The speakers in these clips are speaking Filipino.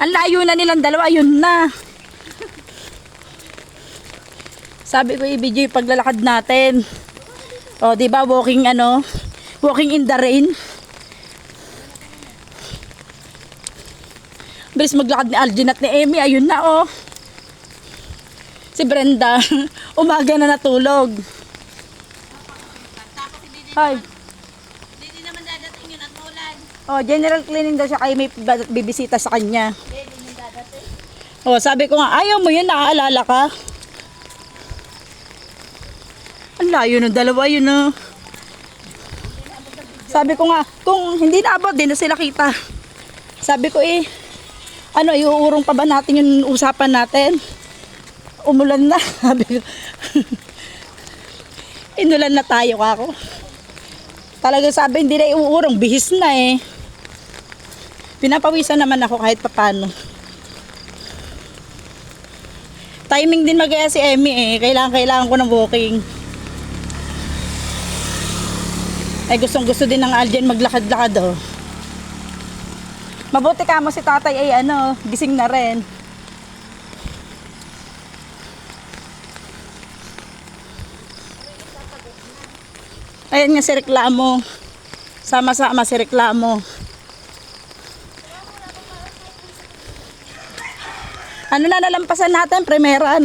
Ang layo na nilang dalawa, yun na. Sabi ko i-video yung paglalakad natin. O, di ba walking walking in the rain. Bilis maglakad ni Algin at ni Emmy, ayun na oh. Si Brenda, umaga na natulog. Hi. Hindi naman dadating yun at maulan. Oh, general cleaning daw siya kaya may bibisita sa kanya. Hindi dadating. Oh, sabi ko nga, ayaw mo yun, naaalala ka. Ang layo ng dalawa yun oh. Sabi ko nga, kung hindi naabot, di na sila kita. Sabi ko iuurong pa ba natin yung usapan natin? Umulan na. Sabi ko. Inulan na tayo kako. Talaga sabi, hindi na iuurong, bihis na eh. Pinapawisan naman ako kahit papano. Timing din mag-aya si Emmy eh. Kailangan ko ng walking. Ay gustong-gusto din ng Algen maglakad-lakad oh. Mabuti ka mo si tatay ay gising na rin. Ayan nga si Reklamo. Sama-sama si Reklamo. Ano na nalampasan natin? Primera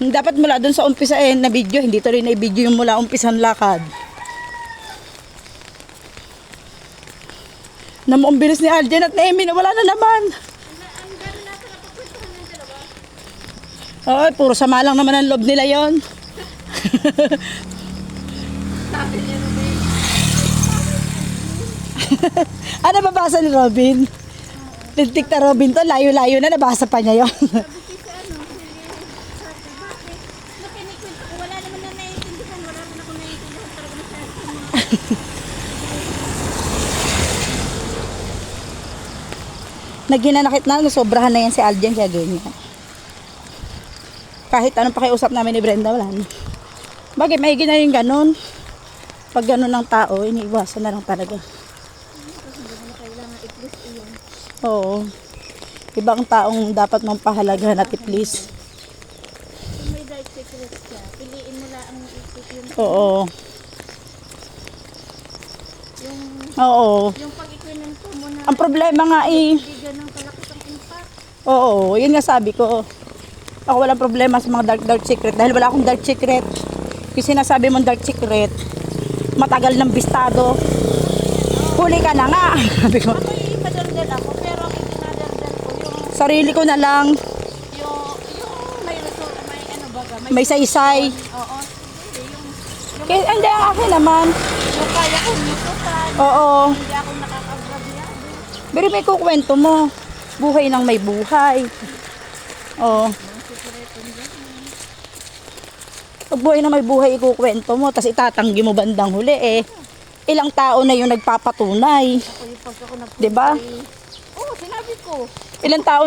Dapat mula dun sa umpisa na video, hindi to rin na video yung mula umpisan lakad. Ang bilis ni Algen at ni Emmy na wala na naman. Oo, puro sama lang naman ang loob nila yon. Ano babasa ni Robin? Lintik na Robin to, layo-layo na, nabasa pa niya yon. Wala naman na naiintindihan. Wala naman ako naiintindihan talaga masyado. Naginanakit na, sobrahan na yan si Algen, kaya ganyan. Kahit anong pakiusap namin ni Brenda, wala na. Bagay, maigi na rin ganun. Pag ganun ng tao, iniiwasan na lang talaga. Oo. Ibang taong dapat mong pahalagahan at i-please. Kung may dark secret siya, piliin mo lang ang isip yun. Oo. Oo. Yung pag-ikwento mo na Ang problema nga hindi ganun kalaki ang impact. oo, yun nga sabi ko. Ako walang problema sa mga dark secret. Dahil wala akong dark secret. Yung sinasabi mong dark secret, matagal ng bistado. Huli ka na nga. Sabi ko, Ako ipadaldal ako, pero ang itinadaldal ko yung sarili ko na lang, may result, may ano baga, may saysay. oo, hindi, yung Kaya hindi ang akin naman. kaya kong nututan, Oo. hindi ako nakakagrabyado. Pero may kukwento mo. Buhay ng may buhay. Oo. Pag buhay na may buhay, ikukwento mo, tapos itatanggi mo bandang huli eh. Ilang tao na yung nagpapatunay. Ako yung pag ako nagpunta, Diba? oo, sinabi ko. Ilang tao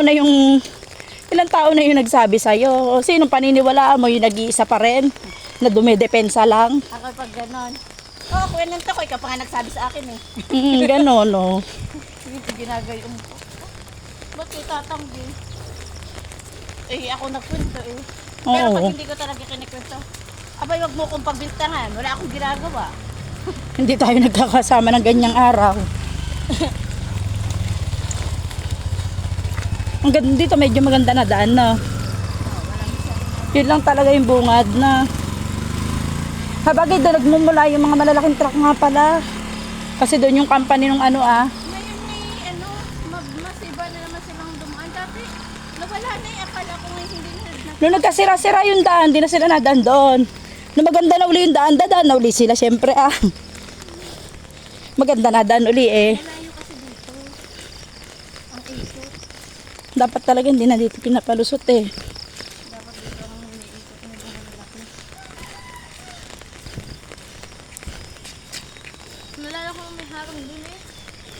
na yung nagsabi sa'yo. Sinong paniniwalaan mo yung nag-iisa pa rin? Na dumidepensa lang. Ako pag ganon. Oo, kwento ko, ikaw pa nga nagsabi sa akin eh. Ganon, no. Ginagayon ko. Ba't kayo tatanggi? Eh, ako nagkwento eh. Pero Oo. pag hindi ko talaga kinikwento, abay, wag mo kong pagbintangan. Wala akong ginagawa. Hindi tayo nagkakasama ng ganyang araw. Ang ganda dito, medyo maganda na daan na. Yun lang talaga yung bungad na. Habagay doon nagmumula yung mga malalaking truck nga pala. Kasi doon yung company nung Ngayon masiba na naman silang dumaan. Dati, nawala na eh. Akala ko ngayon hindi na. Nung nagkasira-sira yung daan, di na sila nadaan doon. Nung maganda na uli yung daan, dadaan na uli sila, syempre Maganda na daan uli eh. Malayo kasi dito. Ang ikot. Dapat talaga hindi na dito pinapalusot eh. Dapat dito ang iniikot na mga malaki. Nalala ko may harang dun eh.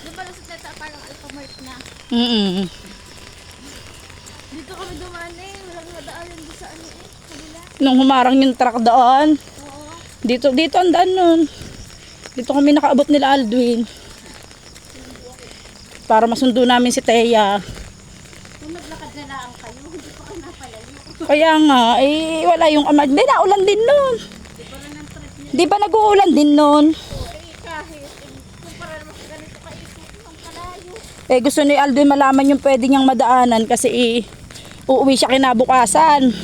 Diba lang sa teta parang Alphamart na. Dito kami dumaan eh. Walang nadaanan doon sa ano eh. Kabila. Nung humarang yung truck doon, Oo. dito ang daan nun. Dito kami nakaabot nila Aldwin. Para masundo namin si Teya. Kung maglakad na lang kayo, hindi pa kayo napalayo. Kaya nga, eh, wala yung ama. Hindi, naulan din nun. Di ba lang ang trip niya? Di ba nag-uulan din nun? Kahit, kumpara naman sa ganito kaikot ng kalayo. Eh, gusto ni Alden malaman yung pwede niyang madaanan kasi uuwi siya kinabukasan.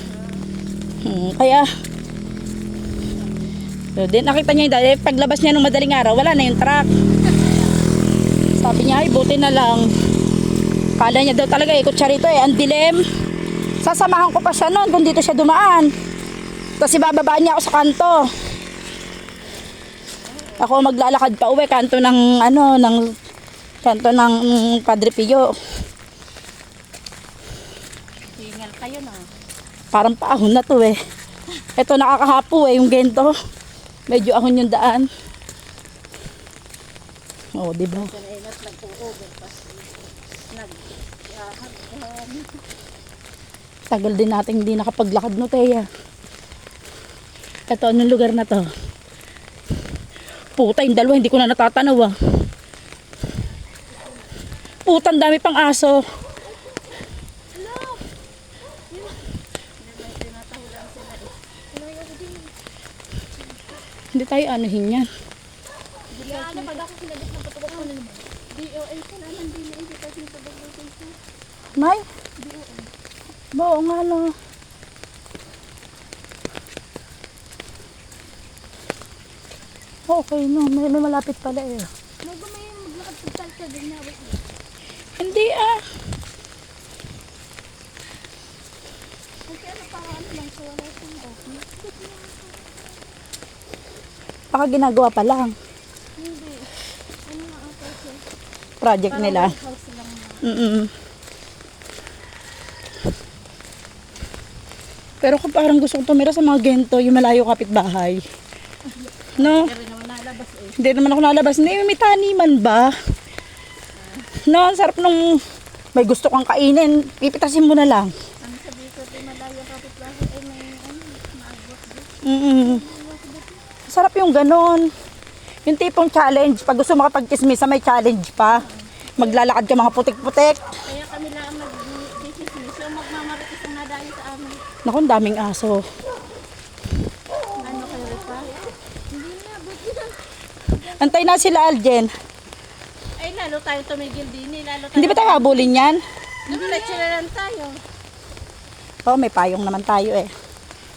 Kaya, so, din nakita niya yung dati, paglabas niya ng madaling araw, wala na yung truck. Sabi niya, ay, buti na lang. Kala niya daw talaga, ikot siya rito ang dilim. Sasamahan ko pa siya noon kung dito siya dumaan. Tapos ibababaan niya ako sa kanto. Ako maglalakad pa uwi, kanto ng Padre Pio. Hingal kayo na. Parang paahon na to Ito nakakahapo yung gento. Medyo ahon yung daan. Oo, di ba? Kanina nag-overpass. Tagal din natin hindi nakapaglakad no, Teya. Ito, anong lugar na to? Puta, yung dalawa, hindi ko na natatanaw Puta, ang dami pang aso. Hindi tayo anuhin yan. Ano pag ako sinabit ng patubok ko na naman? DOL ka naman din na hindi kasi patubok ko sa May? Oo nga no. Okay no, may malapit pala Magumay maglakad sa salta din na. Hindi Kasi ano pa ano lang sa wala siyang office. Baka ginagawa pa lang. Hindi. Ano nga ata siya? Project nila. House lang na. Pero kung parang gusto kong tumira sa mga gento, yung malayo kapitbahay. No? Pero naman nalabas Hindi naman ako nalabas. Hindi, may taniman ba? No, ang sarap nung may gusto kang kainin. Pipitasin mo na lang. Ang sabi ko din malayo kapit bahay ay may maagot din. Sarap yung ganon. Yung tipong challenge. Pag gusto makapag-kismisa, may challenge pa. Maglalakad ka mga putik-putik. Kaya kami lang mag-business. So magmamaritis ang nadayo sa amin. Naku, ang daming aso. Ano kayo pa? Hindi na, buti na. Antay na sila, Aljen. Ay lalo tayo tumigil din. Lalo tayo. Hindi ba tayo habulin yan? Diretso na lang tayo. Oo, may payong naman tayo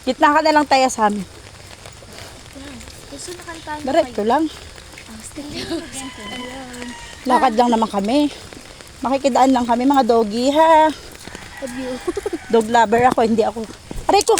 Gitna ka na lang tayo sa amin. Gusto na kantahan Diretso lang. Ayun. Lakad lang naman kami. Makikidaan lang kami mga doggy ha. Dog lover ako, hindi ako. Aray ko!